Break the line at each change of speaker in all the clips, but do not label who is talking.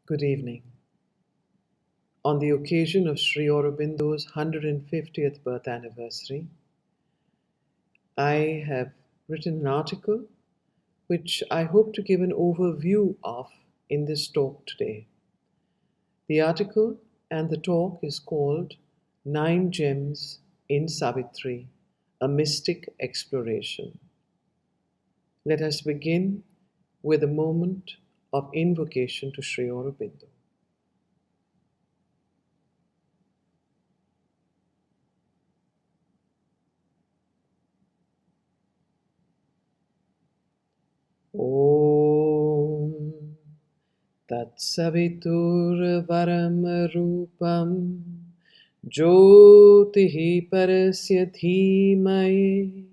Good evening. On the occasion of Sri Aurobindo's 150th birth anniversary, I have written an article which I hope to give an overview of in this talk today. The article and the talk is called 9 Gems in Savitri, a Mystic Exploration. Let us begin with a moment of invocation to Sri Aurobindo. Om Tatsaviturvaramrupam Jyotihi Parasya Dhimaye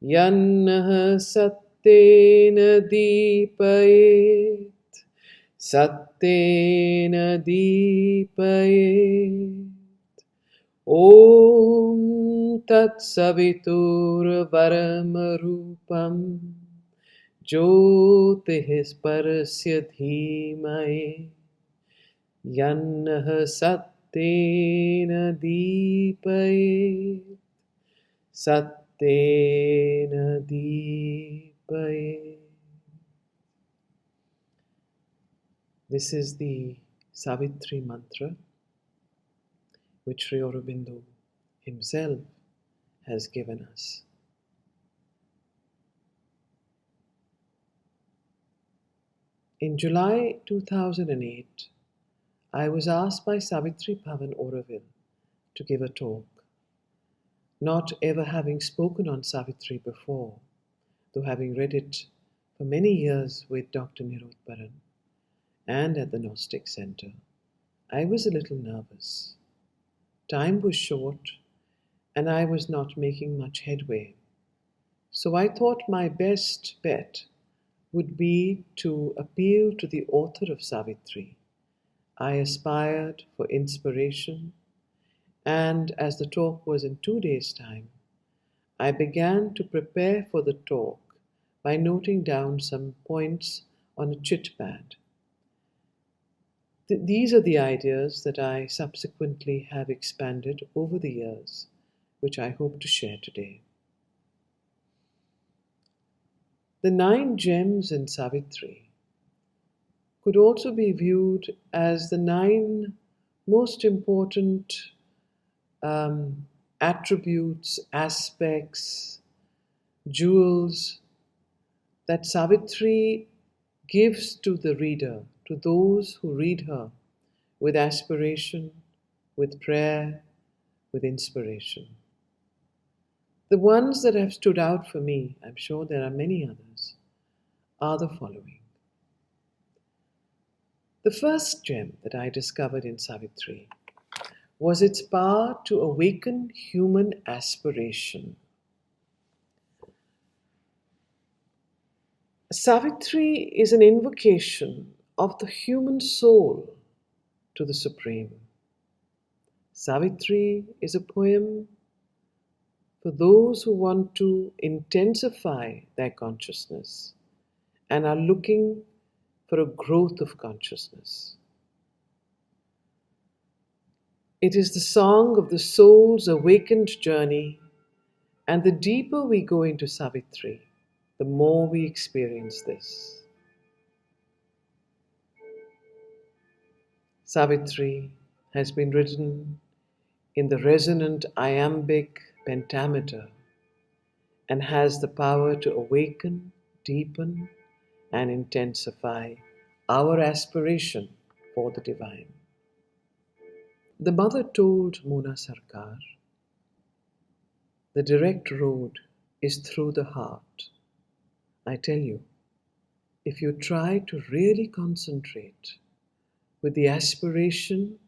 Yannah Sattena Deepayet Sattena Deepayet Om Tatsaviturvaramrupam Jyotihi Parasya Dhimaye Yannah Sattena Deepayet Sattena Deepayet. This is the Savitri mantra which Sri Aurobindo himself has given us. In July 2008, I was asked by Savitri Bhavan Auroville to give a talk, not ever having spoken on Savitri before, though having read it for many years with Dr. Nirotparan and at the Gnostic Centre. I was a little nervous. Time was short and I was not making much headway. So I thought my best bet would be to appeal to the author of Savitri. I aspired for inspiration, and as the talk was in 2 days' time, I began to prepare for the talk by noting down some points on a chit pad. These are the ideas that I subsequently have expanded over the years, which I hope to share today. The 9 gems in Savitri could also be viewed as the 9 most important attributes, aspects, jewels that Savitri gives to the reader, to those who read her with aspiration, with prayer, with inspiration. The ones that have stood out for me, I'm sure there are many others, are the following. The first gem that I discovered in Savitri was its power to awaken human aspiration. Savitri is an invocation of the human soul to the Supreme. Savitri is a poem for those who want to intensify their consciousness and are looking for a growth of consciousness. It is the song of the soul's awakened journey, and the deeper we go into Savitri, the more we experience this. Savitri has been written in the resonant iambic pentameter and has the power to awaken, deepen, and intensify our aspiration for the divine. The mother told Mona Sarkar, the direct road is through the heart. I tell you, if you try to really concentrate with the aspiration,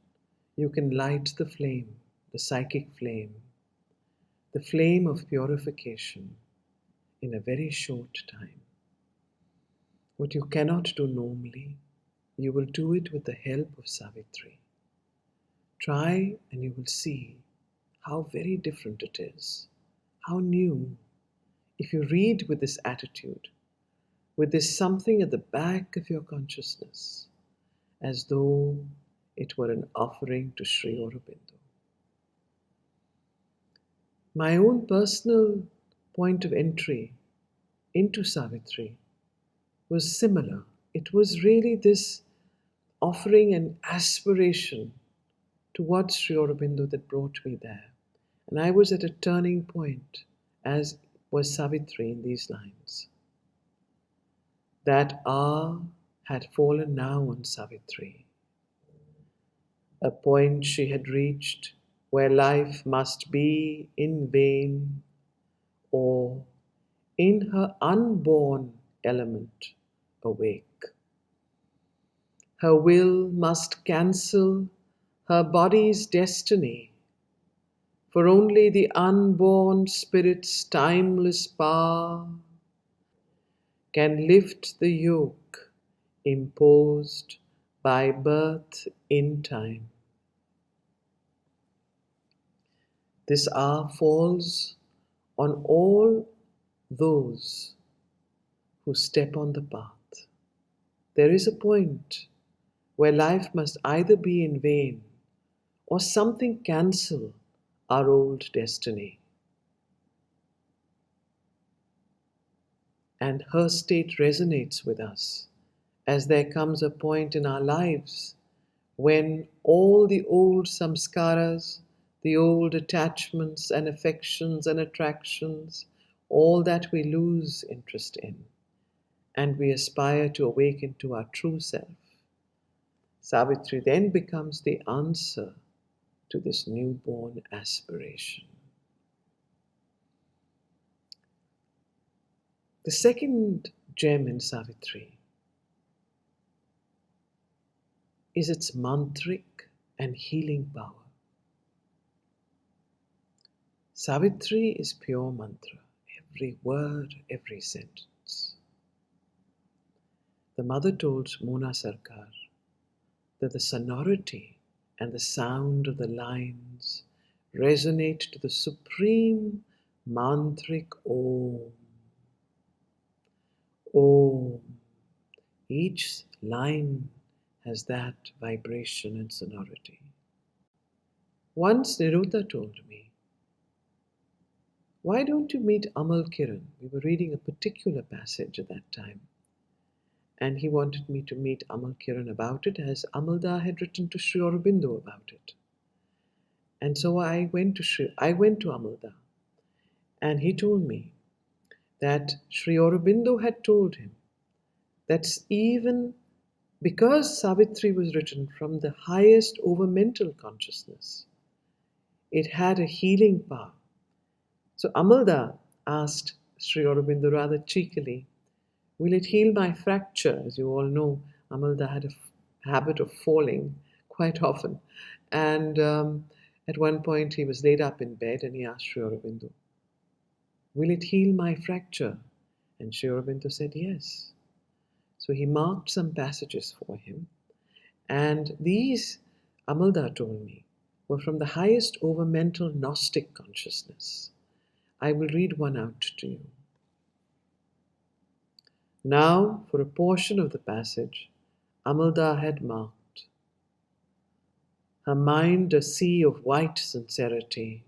you can light the flame, the psychic flame, the flame of purification in a very short time. What you cannot do normally, you will do it with the help of Savitri. Try and you will see how very different it is, how new. If you read with this attitude, with this something at the back of your consciousness, as though it were an offering to Sri Aurobindo. My own personal point of entry into Savitri was similar. It was really this offering and aspiration towards Sri Aurobindo that brought me there. And I was at a turning point, as was Savitri in these lines. That hour had fallen now on Savitri, a point she had reached where life must be in vain, or in her unborn element awake. Her will must cancel her body's destiny, for only the unborn spirit's timeless power can lift the yoke imposed by birth in time. This hour falls on all those who step on the path. There is a point where life must either be in vain or something cancel our old destiny. And her state resonates with us, as there comes a point in our lives when all the old samskaras, the old attachments and affections and attractions, all that we lose interest in, and we aspire to awaken to our true self. Savitri then becomes the answer to this newborn aspiration. The second gem in Savitri is its mantric and healing power. Savitri is pure mantra, every word, every sentence. The mother told Mona Sarkar that the sonority and the sound of the lines resonate to the supreme mantric Om. Om. Each line has that vibration and sonority. Once Niruta told me, "Why don't you meet Amal Kiran?" We were reading a particular passage at that time. And he wanted me to meet Amal Kiran about it, as Amalda had written to Sri Aurobindo about it. And so I went to Amalda, and he told me that Sri Aurobindo had told him that even because Savitri was written from the highest over mental consciousness, it had a healing power. So Amalda asked Sri Aurobindo rather cheekily, "Will it heal my fracture?" As you all know, Amalda had a habit of falling quite often. And at one point he was laid up in bed and he asked Sri Aurobindo, "Will it heal my fracture?" And Sri Aurobindo said yes. So he marked some passages for him. And these, Amalda told me, were from the highest over mental Gnostic consciousness. I will read one out to you. Now, for a portion of the passage, Amalda had marked. Her mind a sea of white sincerity,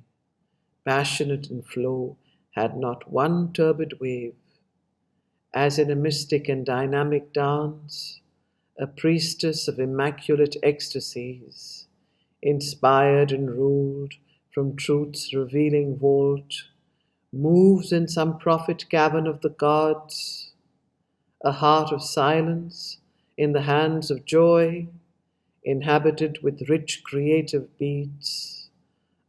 passionate in flow, had not one turbid wave. As in a mystic and dynamic dance, a priestess of immaculate ecstasies, inspired and ruled from truth's revealing vault, moves in some prophet cavern of the gods, a heart of silence in the hands of joy, inhabited with rich creative beats,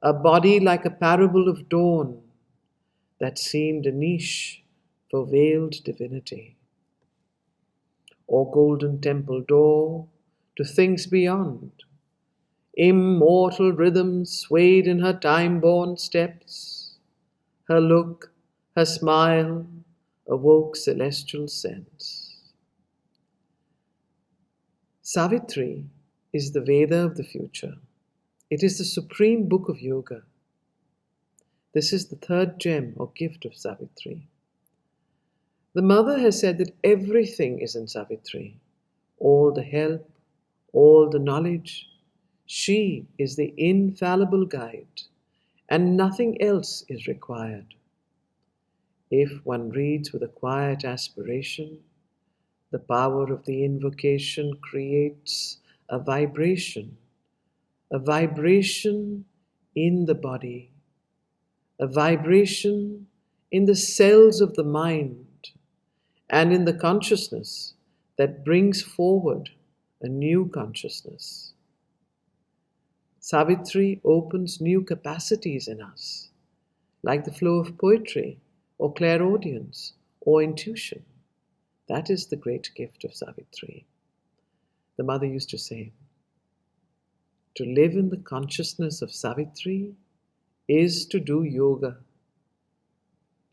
a body like a parable of dawn that seemed a niche for veiled divinity, or golden temple door to things beyond. Immortal rhythms swayed in her time-born steps. Her look, her smile awoke celestial sense. Savitri is the Veda of the future. It is the supreme book of yoga. This is the third gem or gift of Savitri. The mother has said that everything is in Savitri. All the help, all the knowledge. She is the infallible guide, and nothing else is required. If one reads with a quiet aspiration, the power of the invocation creates a vibration in the body, a vibration in the cells of the mind and in the consciousness that brings forward a new consciousness. Savitri opens new capacities in us, like the flow of poetry or clairaudience or intuition. That is the great gift of Savitri. The mother used to say, to live in the consciousness of Savitri is to do yoga.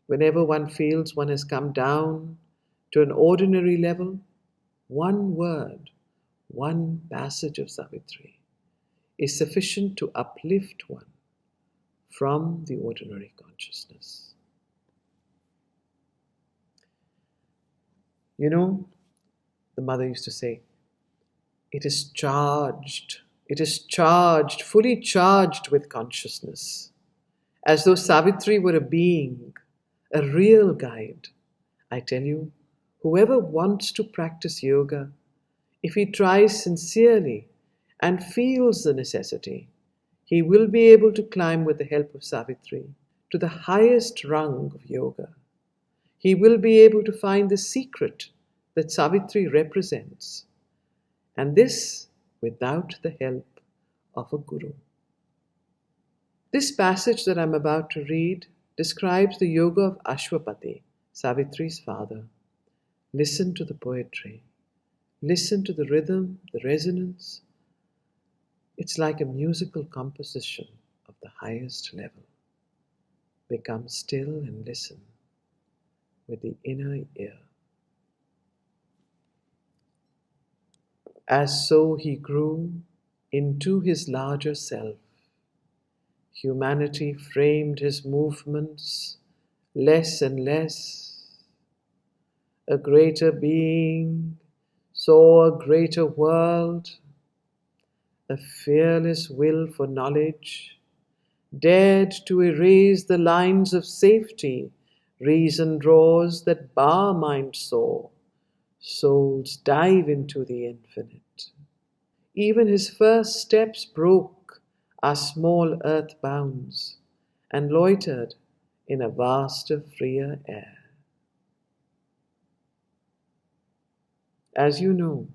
Whenever one feels one has come down to an ordinary level, one word, one passage of Savitri is sufficient to uplift one from the ordinary consciousness. You know, the mother used to say, it is charged, fully charged with consciousness, as though Savitri were a being, a real guide. I tell you, whoever wants to practice yoga, if he tries sincerely and feels the necessity, he will be able to climb with the help of Savitri to the highest rung of yoga. He will be able to find the secret that Savitri represents, and this without the help of a guru. This passage that I'm about to read describes the yoga of Ashwapati, Savitri's father. Listen to the poetry. Listen to the rhythm, the resonance. It's like a musical composition of the highest level. Become still and listen with the inner ear. As so he grew into his larger self, humanity framed his movements less and less. A greater being saw a greater world. A fearless will for knowledge dared to erase the lines of safety reason draws that bar mind saw. Souls dive into the infinite. Even his first steps broke our small earth bounds and loitered in a vaster, freer air. As you know,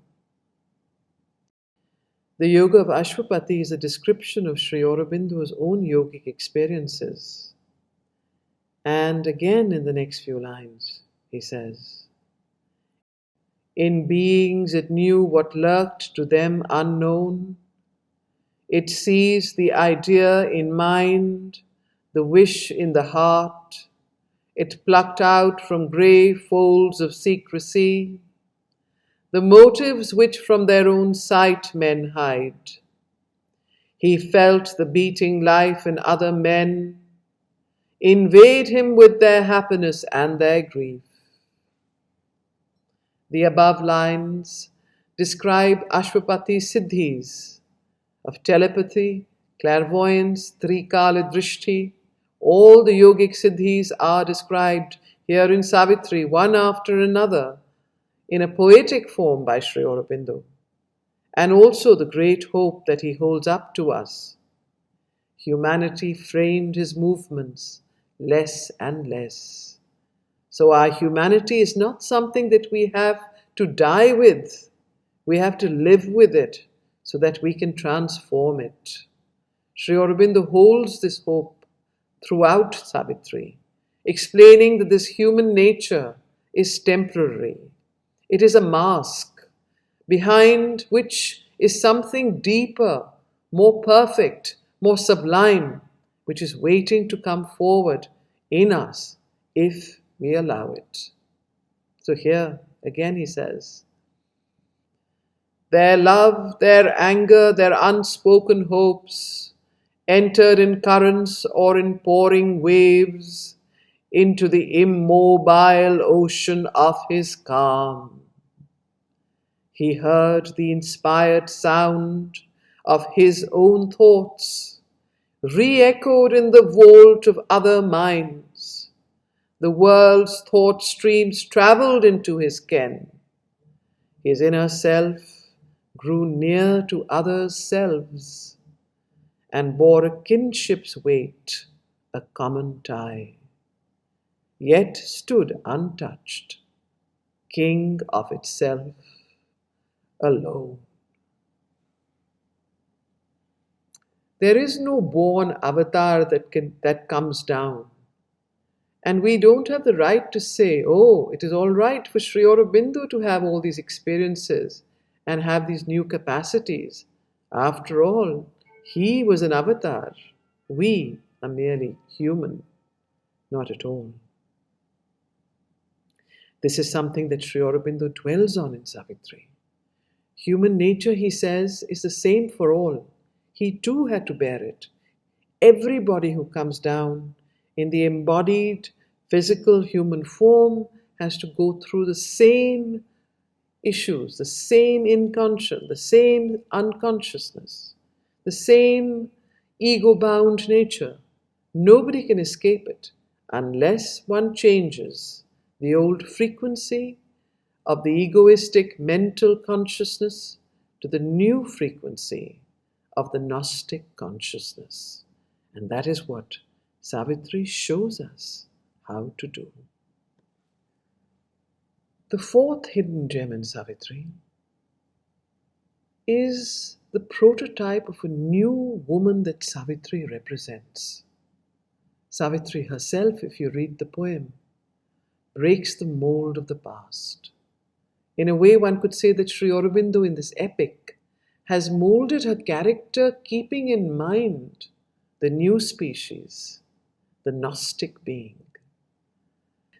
the yoga of Ashwapati is a description of Sri Aurobindo's own yogic experiences. And again in the next few lines, he says, in beings it knew what lurked to them unknown. It seized the idea in mind, the wish in the heart. It plucked out from grey folds of secrecy the motives which from their own sight men hide. He felt the beating life in other men invade him with their happiness and their grief. The above lines describe Ashwapati's siddhis of telepathy, clairvoyance, trikala drishti. All the yogic siddhis are described here in Savitri, one after another, in a poetic form by Sri Aurobindo, and also the great hope that he holds up to us. Humanity framed his movements less and less. So our humanity is not something that we have to die with. We have to live with it so that we can transform it. Sri Aurobindo holds this hope throughout Savitri, explaining that this human nature is temporary. It is a mask behind which is something deeper, more perfect, more sublime, which is waiting to come forward in us if we allow it. So here again he says, their love, their anger, their unspoken hopes entered in currents or in pouring waves into the immobile ocean of his calm. He heard the inspired sound of his own thoughts, re-echoed in the vault of other minds. The world's thought streams travelled into his ken. His inner self grew near to others' selves and bore a kinship's weight, a common tie, yet stood untouched, king of itself alone. There is no born avatar that comes down. And we don't have the right to say, oh, it is all right for Sri Aurobindo to have all these experiences and have these new capacities. After all, he was an avatar. We are merely human. Not at all. This is something that Sri Aurobindo dwells on in Savitri. Human nature, he says, is the same for all. He too had to bear it. Everybody who comes down in the embodied physical human form has to go through the same issues, the same inconscious, the same unconsciousness, the same ego-bound nature. Nobody can escape it unless one changes the old frequency of the egoistic mental consciousness to the new frequency of the Gnostic consciousness. And that is what Savitri shows us how to do. The fourth hidden gem in Savitri is the prototype of a new woman that Savitri represents. Savitri herself, if you read the poem, breaks the mold of the past. In a way, one could say that Sri Aurobindo in this epic has molded her character keeping in mind the new species, the Gnostic being.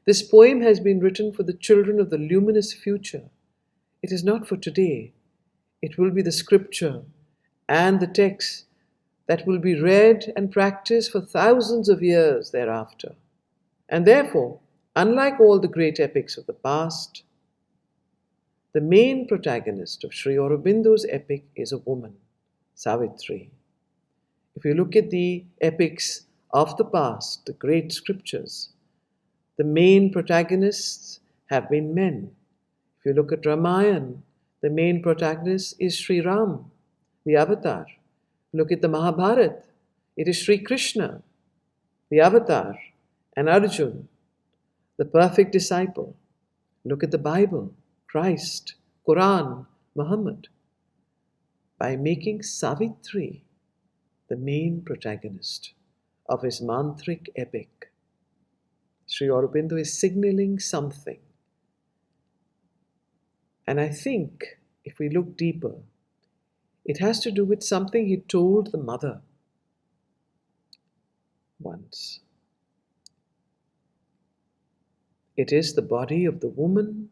This poem has been written for the children of the luminous future. It is not for today. It will be the scripture and the text that will be read and practiced for thousands of years thereafter. And therefore, unlike all the great epics of the past, the main protagonist of Sri Aurobindo's epic is a woman, Savitri. If you look at the epics of the past, the great scriptures, the main protagonists have been men. If you look at Ramayana, the main protagonist is Sri Ram, the avatar. Look at the Mahabharata, it is Sri Krishna, the avatar, and Arjun, the perfect disciple. Look at the Bible, Christ, Quran, Muhammad. By making Savitri the main protagonist of his mantric epic, Sri Aurobindo is signaling something. And I think, if we look deeper, it has to do with something he told the mother once. It is the body of the woman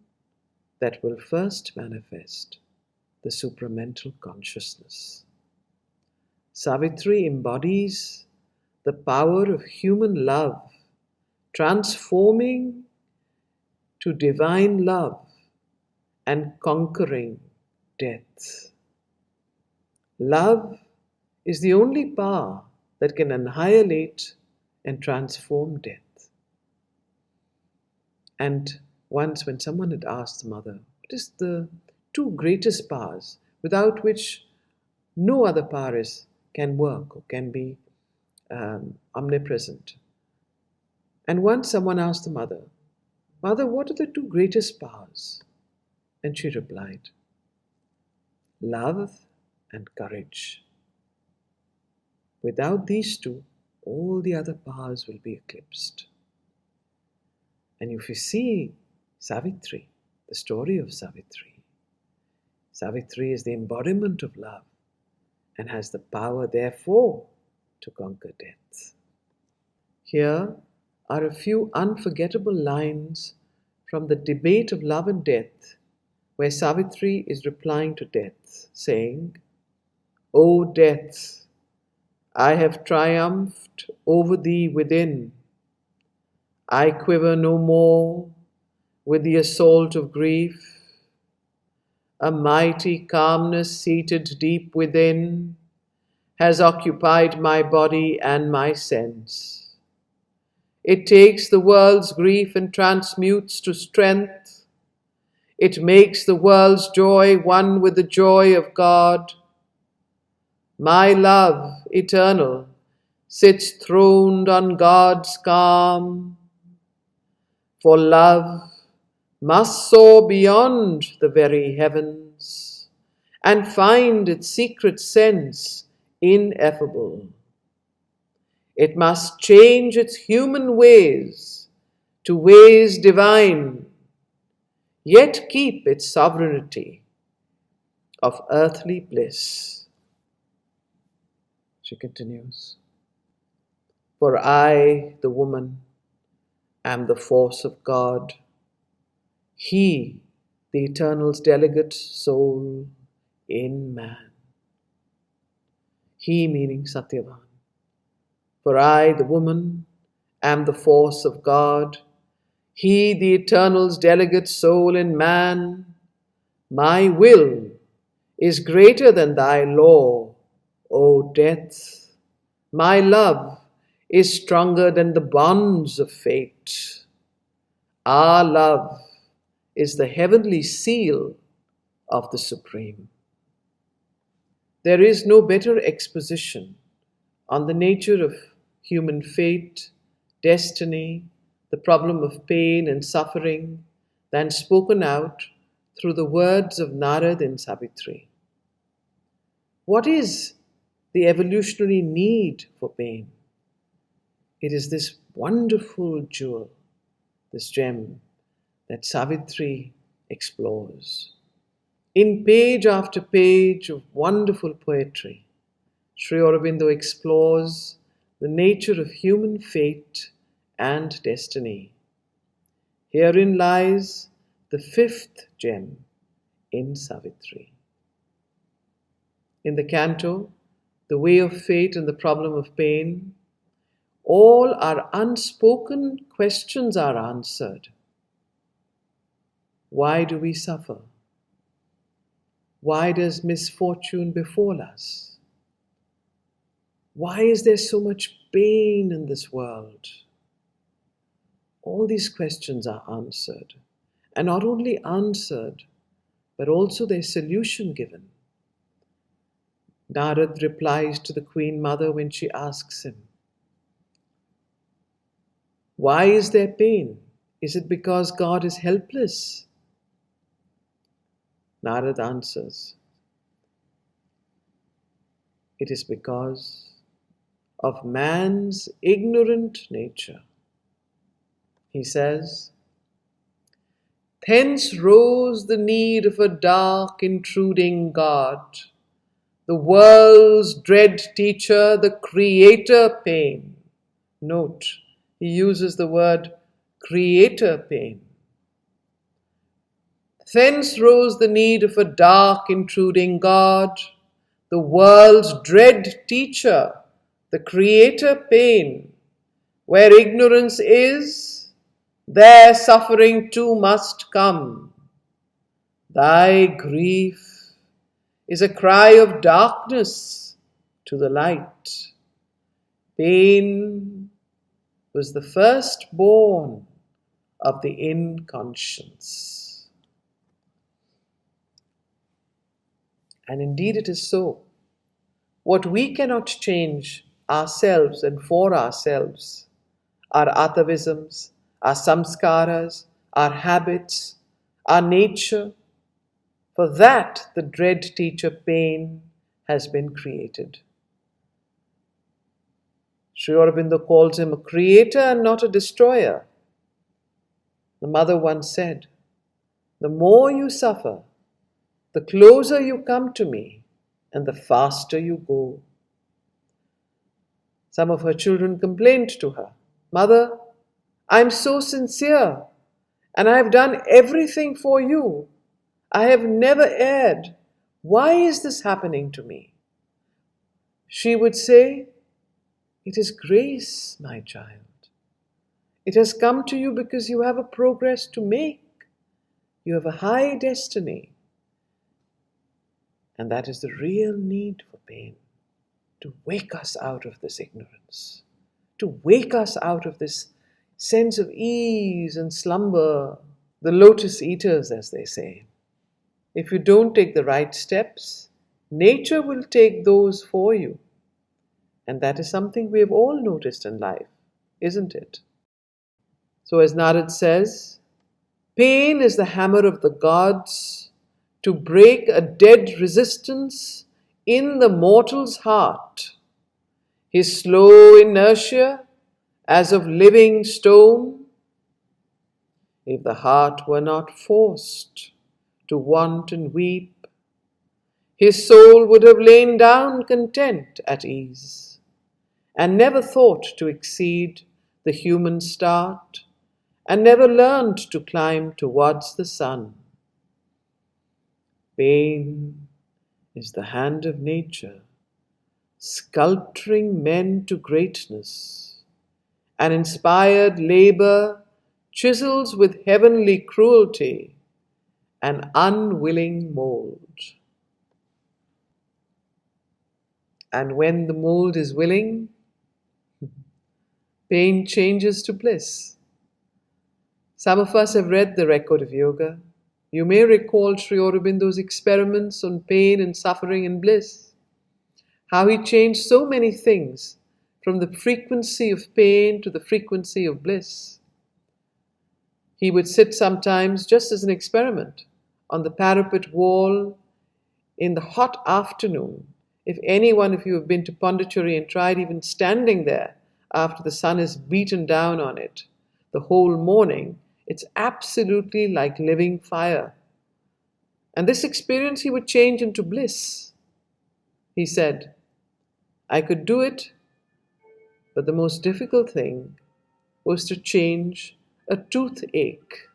that will first manifest the supramental consciousness. Savitri embodies the power of human love, transforming to divine love and conquering death. Love is the only power that can annihilate and transform death. And once when someone had asked the mother, what is the two greatest powers without which no other power can work or can be omnipresent? And once someone asked the mother, Mother, what are the two greatest powers? And she replied, love and courage. Without these two, all the other powers will be eclipsed. And if you see Savitri, the story of Savitri, Savitri is the embodiment of love and has the power, therefore, to conquer death. Here are a few unforgettable lines from the debate of love and death, where Savitri is replying to death, saying, O death, I have triumphed over thee within. I quiver no more with the assault of grief. a mighty calmness seated deep within has occupied my body and my sense. It takes the world's grief and transmutes to strength. It makes the world's joy one with the joy of God. My love, eternal, sits throned on God's calm. For love must soar beyond the very heavens and find its secret sense ineffable. It must change its human ways to ways divine, yet keep its sovereignty of earthly bliss. She continues, for I, the woman, am the force of God. He, the Eternal's delegate soul in man. He meaning Satyavan. For I, the woman, am the force of God. He, the Eternal's delegate soul in man. My will is greater than thy law, O death. My love is stronger than the bonds of fate. Our love is the heavenly seal of the Supreme. There is no better exposition on the nature of human fate, destiny, the problem of pain and suffering than spoken out through the words of Narad and Savitri. What is the evolutionary need for pain? It is this wonderful jewel, this gem that Savitri explores. In page after page of wonderful poetry, Sri Aurobindo explores the nature of human fate and destiny. Herein lies the fifth gem in Savitri. In the canto, The Way of Fate and the Problem of Pain, all our unspoken questions are answered. Why do we suffer? Why does misfortune befall us? Why is there so much pain in this world? All these questions are answered. And not only answered, but also their solution given. Narad replies to the Queen Mother when she asks him, why is there pain? Is it because God is helpless? Narad answers, it is because of man's ignorant nature. He says, thence rose the need of a dark, intruding God, the world's dread teacher, the creator pain. Note, he uses the word creator pain. Thence rose the need of a dark, intruding God, the world's dread teacher, the creator pain. Where ignorance is, there suffering too must come. Thy grief is a cry of darkness to the light. Pain was the firstborn of the inconscience. And indeed it is so. What we cannot change ourselves and for ourselves, our atavisms, our samskaras, our habits, our nature, for that the dread teacher pain has been created. Sri Aurobindo calls him a creator and not a destroyer. The mother once said, the more you suffer, the closer you come to me and the faster you go. Some of her children complained to her, Mother, I'm so sincere and I have done everything for you. I have never erred. Why is this happening to me? She would say, it is grace, my child. It has come to you because you have a progress to make. You have a high destiny. And that is the real need for pain, to wake us out of this ignorance, to wake us out of this sense of ease and slumber, the lotus eaters, as they say. If you don't take the right steps, nature will take those for you. And that is something we have all noticed in life, isn't it? So as Narad says, pain is the hammer of the gods to break a dead resistance in the mortal's heart. His slow inertia as of living stone, if the heart were not forced to want and weep, his soul would have lain down content at ease, and never thought to exceed the human start, and never learned to climb towards the sun. Pain is the hand of nature, sculpturing men to greatness, and inspired labor chisels with heavenly cruelty an unwilling mold. And when the mold is willing, pain changes to bliss. Some of us have read the record of yoga. You may recall Sri Aurobindo's experiments on pain and suffering and bliss. How he changed so many things from the frequency of pain to the frequency of bliss. He would sit sometimes, just as an experiment, on the parapet wall in the hot afternoon. If any one of you have been to Pondicherry and tried even standing there after the sun is beaten down on it the whole morning, it's absolutely like living fire. And this experience he would change into bliss. He said, I could do it, but the most difficult thing was to change a toothache.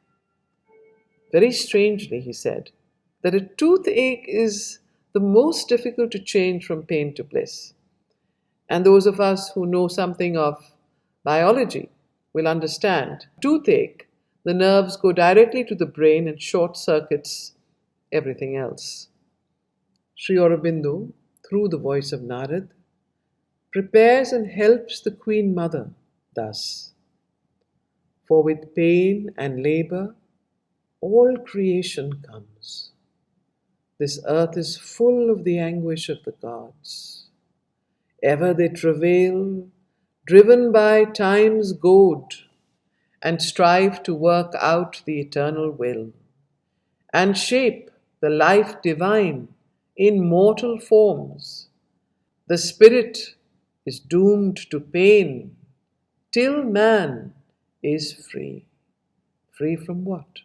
Very strangely, he said, that a toothache is the most difficult to change from pain to bliss. And those of us who know something of biology will understand. Toothache, the nerves go directly to the brain and short circuits everything else. Sri Aurobindo, through the voice of Narad, prepares and helps the Queen Mother thus. For with pain and labor, all creation comes. This earth is full of the anguish of the gods. Ever they travail, driven by time's goad, and strive to work out the eternal will, and shape the life divine in mortal forms. The spirit is doomed to pain till man is free. Free from what?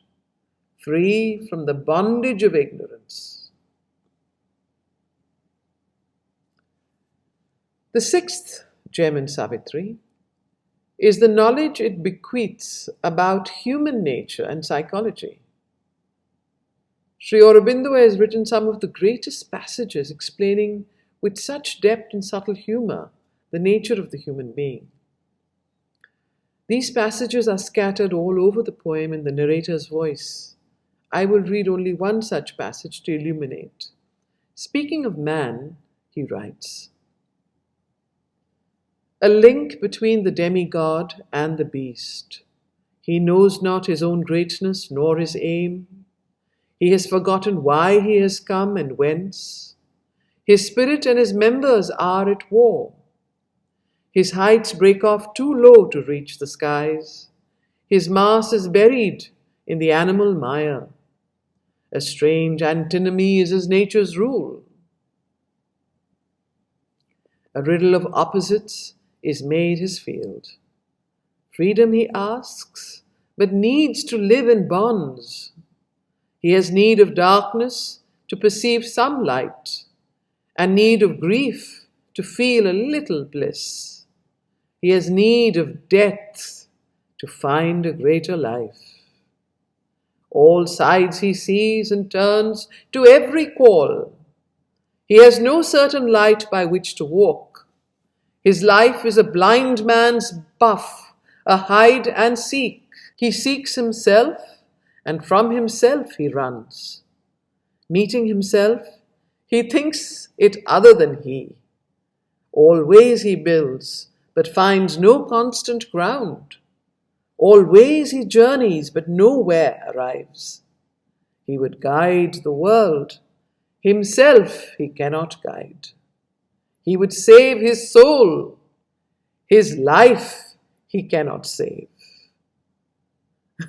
Free from the bondage of ignorance. The sixth gem in Savitri is the knowledge it bequeaths about human nature and psychology. Sri Aurobindo has written some of the greatest passages explaining with such depth and subtle humor the nature of the human being. These passages are scattered all over the poem in the narrator's voice. I will read only one such passage to illuminate. Speaking of man, he writes, a link between the demigod and the beast. He knows not his own greatness nor his aim. He has forgotten why he has come and whence. His spirit and his members are at war. His heights break off too low to reach the skies. His mass is buried in the animal mire. A strange antinomy is his nature's rule. A riddle of opposites is made his field. Freedom he asks, but needs to live in bonds. He has need of darkness to perceive some light, and need of grief to feel a little bliss. He has need of death to find a greater life. All sides he sees and turns to every call. He has no certain light by which to walk. His life is a blind man's buff, a hide and seek. He seeks himself, and from himself he runs. Meeting himself, He thinks it other than he. Always he builds, but finds no constant ground. Always he journeys, but nowhere arrives. He would guide the world. Himself he cannot guide. He would save his soul. His life he cannot save.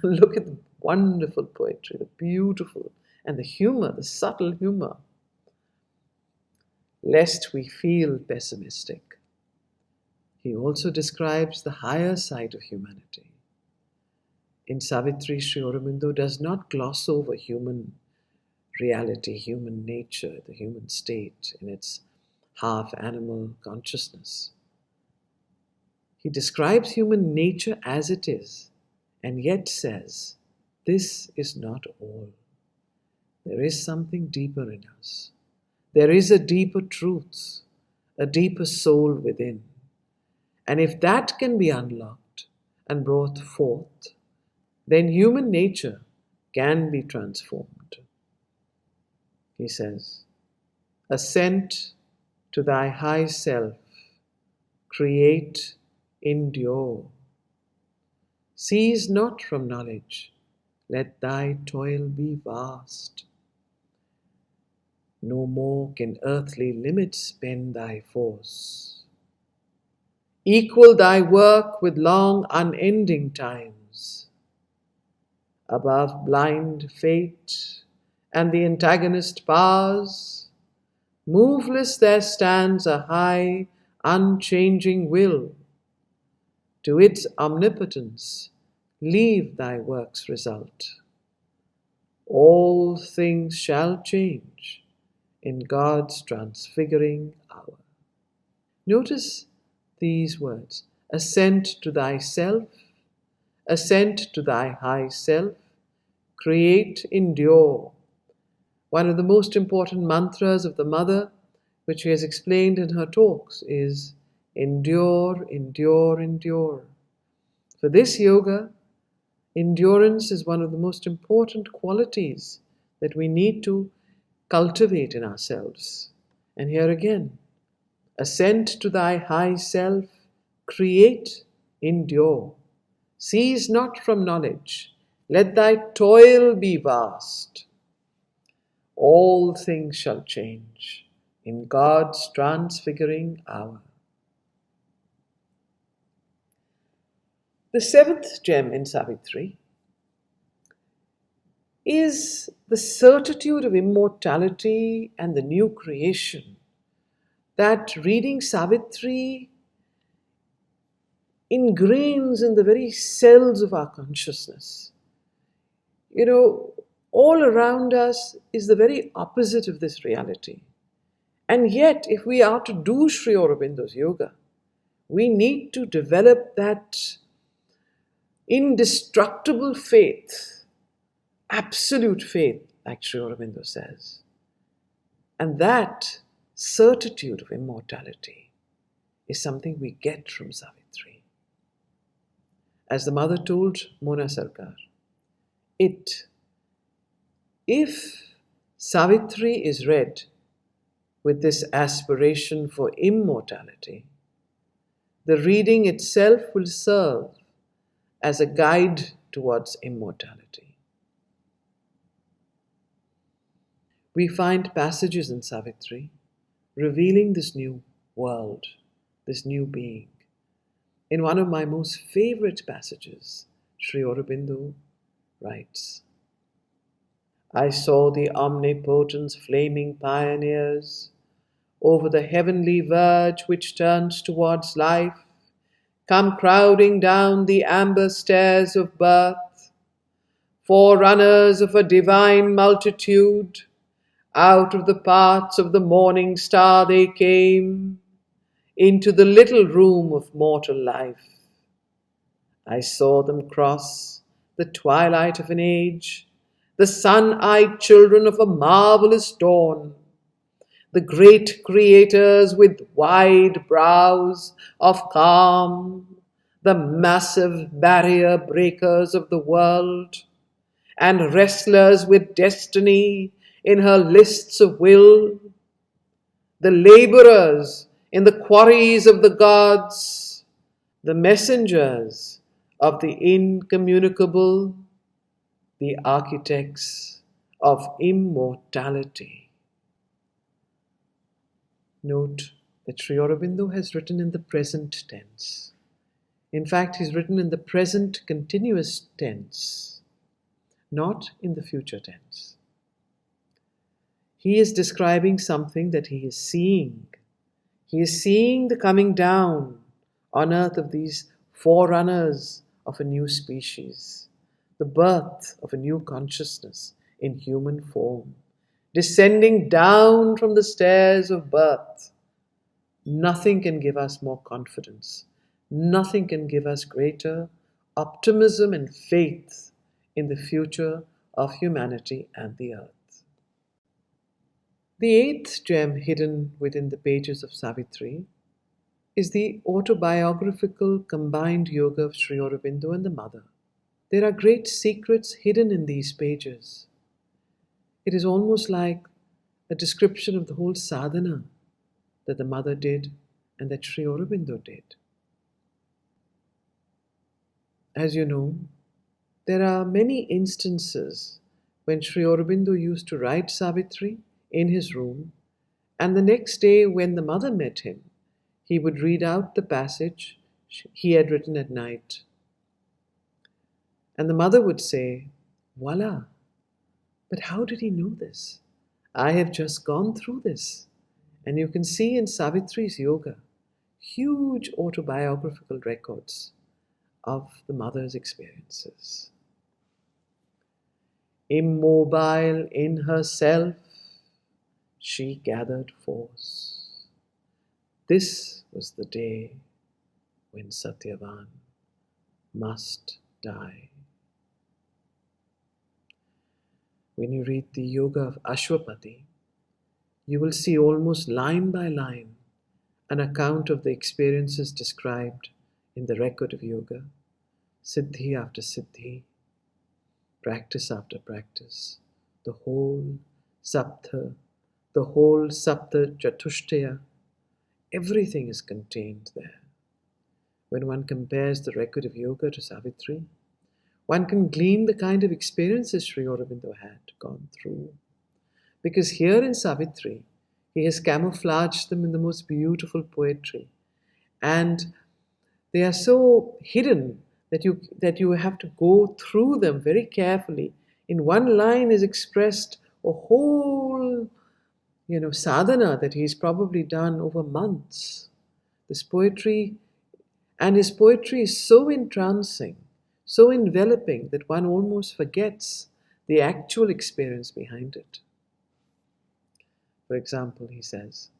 Look at the wonderful poetry, the beautiful, and the humor, the subtle humor. Lest we feel pessimistic, he also describes the higher side of humanity. In Savitri, Sri Aurobindo does not gloss over human reality, human nature, the human state in its half-animal consciousness. He describes human nature as it is, and yet says, this is not all. There is something deeper in us. There is a deeper truth, a deeper soul within. And if that can be unlocked and brought forth, then human nature can be transformed. He says, ascent to thy high self, create, endure. Cease not from knowledge, let thy toil be vast. No more can earthly limits bend thy force. Equal thy work with long unending times. Above blind fate and the antagonist powers, moveless there stands a high, unchanging will. To its omnipotence, leave thy work's result. All things shall change in God's transfiguring hour. Notice these words, ascent to thyself, ascent to thy high self, create, endure. One of the most important mantras of the Mother, which she has explained in her talks, is endure, endure, endure. For this yoga, endurance is one of the most important qualities that we need to cultivate in ourselves. And here again, ascent to thy high self, create, endure. Cease not from knowledge, let thy toil be vast. All things shall change in God's transfiguring hour. The seventh gem in Savitri is the certitude of immortality and the new creation that reading Savitri ingrains in the very cells of our consciousness. You know, all around us is the very opposite of this reality. And yet, if we are to do Sri Aurobindo's yoga, we need to develop that indestructible faith, absolute faith, like Sri Aurobindo says. And that certitude of immortality is something we get from Savitri. As the Mother told Mona Sarkar, if Savitri is read with this aspiration for immortality, the reading itself will serve as a guide towards immortality. We find passages in Savitri revealing this new world, this new being. In one of my most favorite passages, Sri Aurobindo writes, I saw the omnipotent's flaming pioneers over the heavenly verge which turns towards life, come crowding down the amber stairs of birth, forerunners of a divine multitude. Out of the parts of the morning star they came, into the little room of mortal life. I saw them cross the twilight of an age, the sun-eyed children of a marvelous dawn, the great creators with wide brows of calm, the massive barrier breakers of the world, and wrestlers with destiny in her lists of will, the laborers in the quarries of the gods, the messengers of the incommunicable, the architects of immortality. Note that Sri Aurobindo has written in the present tense. In fact, he's written in the present continuous tense, not in the future tense. He is describing something that he is seeing. He is seeing the coming down on earth of these forerunners of a new species, the birth of a new consciousness in human form, descending down from the stairs of birth. Nothing can give us more confidence. Nothing can give us greater optimism and faith in the future of humanity and the earth. The eighth gem hidden within the pages of Savitri is the autobiographical combined yoga of Sri Aurobindo and the Mother. There are great secrets hidden in these pages. It is almost like a description of the whole sadhana that the Mother did and that Sri Aurobindo did. As you know, there are many instances when Sri Aurobindo used to write Savitri in his room, and the next day when the Mother met him, he would read out the passage he had written at night. And the Mother would say, "Voila, but how did he know this? I have just gone through this." And you can see in Savitri's yoga huge autobiographical records of the Mother's experiences. Immobile in herself, she gathered force. This was the day when Satyavan must die. When you read the yoga of Ashwapati, you will see almost line by line an account of the experiences described in the record of yoga, siddhi after siddhi, practice after practice, the whole saptha chatushtaya, everything is contained there. When one compares the record of yoga to Savitri, one can glean the kind of experiences Sri Aurobindo had gone through. Because here in Savitri, he has camouflaged them in the most beautiful poetry. And they are so hidden that you have to go through them very carefully. In one line is expressed a whole, sadhana that he's probably done over months. This poetry, and his poetry is so entrancing, so enveloping that one almost forgets the actual experience behind it. For example, he says,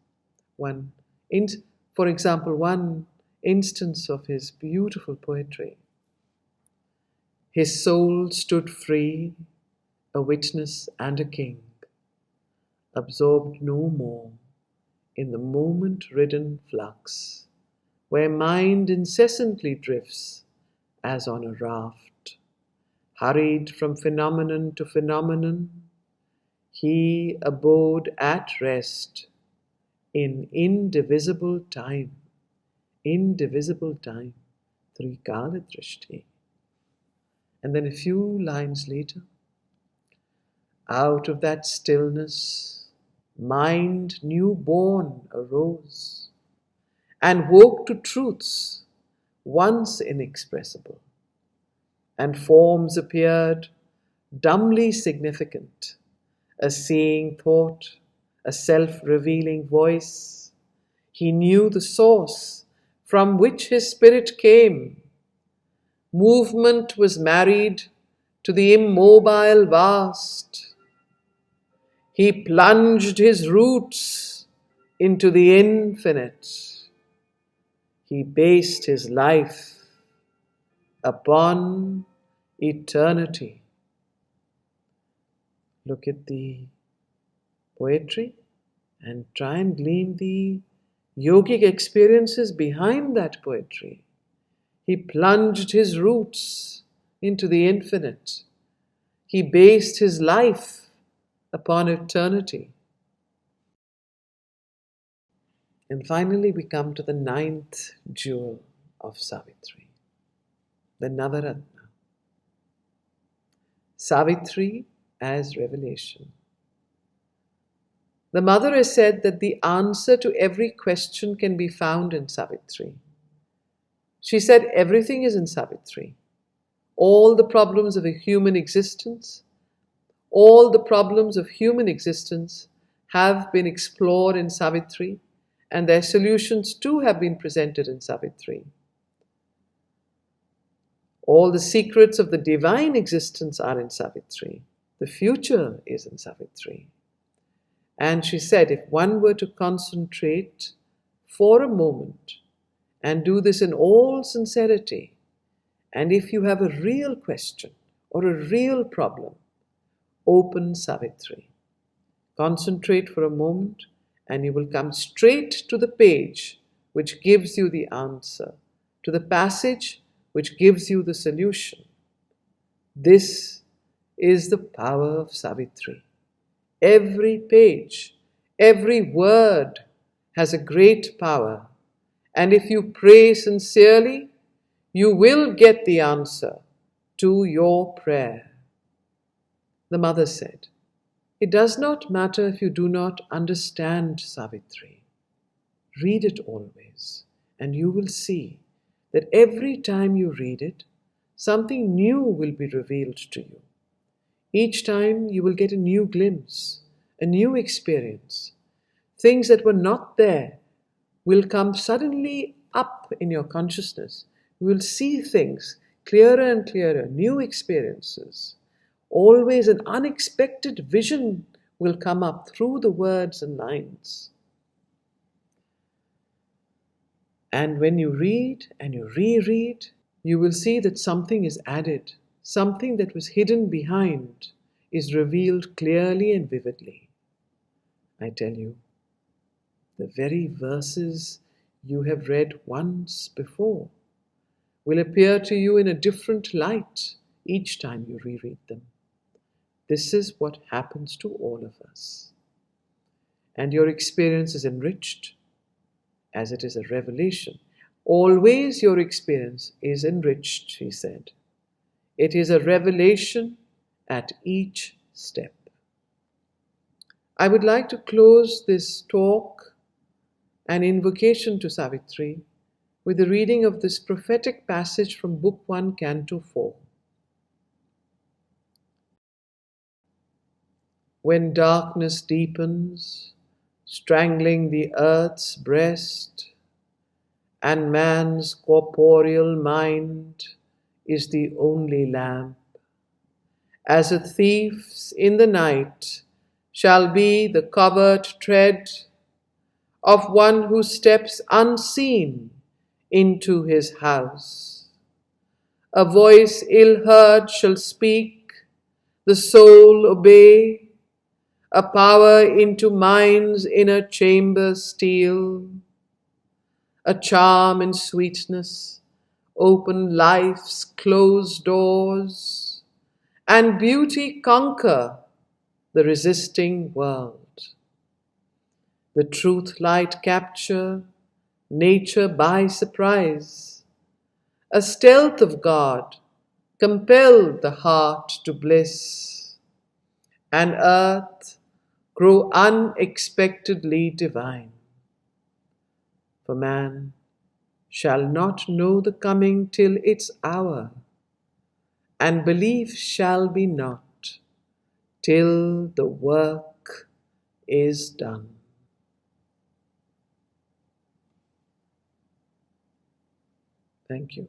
one instance of his beautiful poetry. His soul stood free, a witness and a king, absorbed no more in the moment-ridden flux, where mind incessantly drifts as on a raft, hurried from phenomenon to phenomenon. He abode at rest in indivisible time, Trikala Drishti. And then a few lines later, out of that stillness, mind newborn arose and woke to truths once inexpressible, and forms appeared dumbly significant, a seeing thought, a self-revealing voice. He knew the source from which his spirit came. Movement was married to the immobile vast. He plunged his roots into the infinite. He based his life upon eternity. Look at the poetry and try and glean the yogic experiences behind that poetry. He plunged his roots into the infinite. He based his life upon eternity. And finally, we come to the ninth jewel of Savitri, the Navaratna. Savitri as revelation. The mother has said that the answer to every question can be found in Savitri. She said everything is in Savitri. All the problems of a human existence, all the problems of human existence have been explored in Savitri, and their solutions too have been presented in Savitri. All the secrets of the divine existence are in Savitri. The future is in Savitri. And she said, if one were to concentrate for a moment and do this in all sincerity, and if you have a real question or a real problem, open Savitri. Concentrate for a moment and you will come straight to the page which gives you the answer, to the passage which gives you the solution. This is the power of Savitri. Every page, every word has a great power, and if you pray sincerely, you will get the answer to your prayer. The mother said, it does not matter if you do not understand Savitri. Read it always, and you will see that every time you read it, something new will be revealed to you. Each time you will get a new glimpse, a new experience. Things that were not there will come suddenly up in your consciousness. You will see things clearer and clearer, new experiences. Always an unexpected vision will come up through the words and lines. And when you read and you reread, you will see that something is added. Something that was hidden behind is revealed clearly and vividly. I tell you, the very verses you have read once before will appear to you in a different light each time you reread them. This is what happens to all of us. And your experience is enriched as it is a revelation. Always your experience is enriched, she said. It is a revelation at each step. I would like to close this talk and invocation to Savitri with the reading of this prophetic passage from Book 1, Canto 4. When darkness deepens, strangling the earth's breast, and man's corporeal mind is the only lamp, as a thief's in the night shall be the covert tread of one who steps unseen into his house. A voice ill heard shall speak, the soul obey, a power into mind's inner chamber steal, a charm and sweetness open life's closed doors, and beauty conquer the resisting world. The truth light capture nature by surprise, a stealth of God compel the heart to bliss, and earth grow unexpectedly divine. For man shall not know the coming till its hour, and belief shall be not till the work is done. Thank you.